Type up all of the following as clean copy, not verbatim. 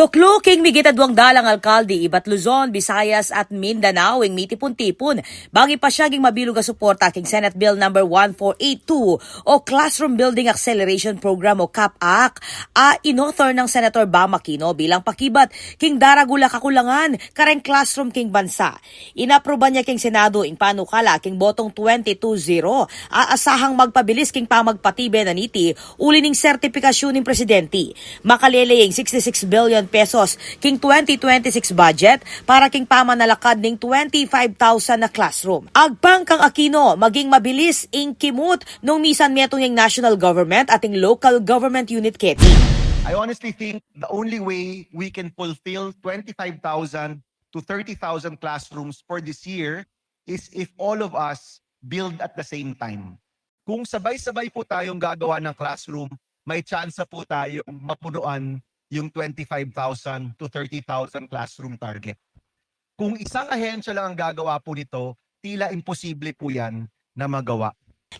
Tuklo king migit adwang dalang alkalde ibat Luzon, Visayas at Mindanao ing mitipon-tipon bangi pa siya ging mabilog a suporta king Senate Bill number 1482 o Classroom Building Acceleration Program o CAP-AC inauthor ng Senator Bam Aquino bilang pakibat king daragula kakulangan kareng classroom king bansa. Inaproba niya king Senado ing panukala king botong 22-0 aasahang magpabilis king pamagpatibe na niti uli ning sertipikasyon ning presidente. Makalele ing 66 billion pesos king 2026 budget para king pamanalakad ning 25,000 na classroom. Agpang kang Aquino maging mabilis ing kimut nung misan metong yung national government ating local government unit keti. I honestly think the only way we can fulfill 25,000 to 30,000 classrooms for this year is if all of us build at the same time. Kung sabay-sabay po tayong gagawa ng classroom, may tsansa po tayong mapunuan yung 25,000 to 30,000 classroom target. Kung isang ahensya lang ang gagawa po nito, tila imposible po yan na magawa.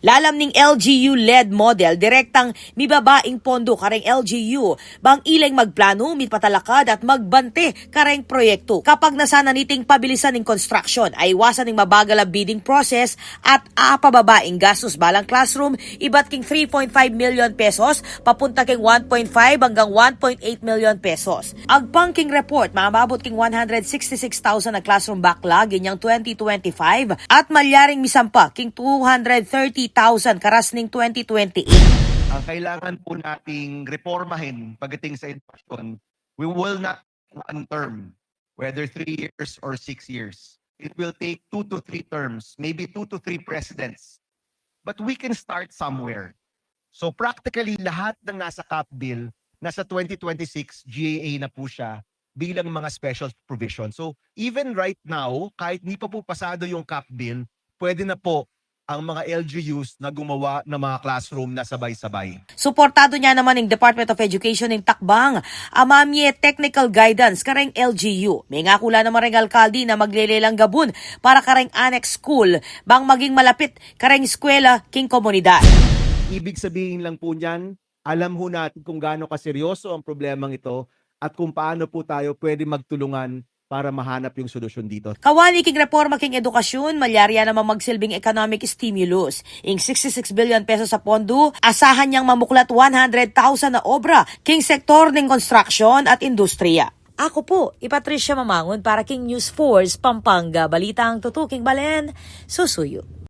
Lalam ning LGU-led model, direktang mibabaing pondo kareng LGU, bang ilang magplano, mitpatalakad at magbante kareng proyekto. Kapag nasana niting pabilisan ng construction, ay iwasan ng mabagal ang bidding process at pababaing gastos balang classroom, ibat king 3.5 million pesos, papunta king 1.5 hanggang 1.8 million pesos. Agpang king report, mamabot king 166,000 na classroom backlog inyang 2025 at malyaring misampa king 230,000 karas ning 2028. Ang kailangan po nating reformahin pagdating sa edukasyon, we will not one term, whether 3 years or 6 years. It will take 2 to 3 terms, maybe 2 to 3 presidents. But we can start somewhere. So practically lahat ng nasa CAP bill, nasa 2026 GAA na po siya bilang mga special provision. So even right now, kahit di pa po pasado yung CAP bill, pwede na po ang mga LGUs na gumawa ng mga classroom na sabay-sabay. Suportado niya naman ng Department of Education ng Takbang, amamye technical guidance kareng LGU. May ngakula naman ring alkalde na maglelelang gabun para kareng annex school bang maging malapit kareng eskwela king komunidad. Ibig sabihin lang po niyan, alam ho natin kung gaano kaseryoso ang problemang ito at kung paano po tayo pwede magtulungan para mahanap yung solusyon dito. Kawani king reforma king edukasyon, malyarya naman magsilbing economic stimulus. Ing 66 billion pesos sa pondo, asahan niyang mamuklat 100,000 na obra king sektor ng construction at industriya. Ako po, Patricia Mamangon para king News Force Pampanga. Balita ang tutuking balen, susuyo.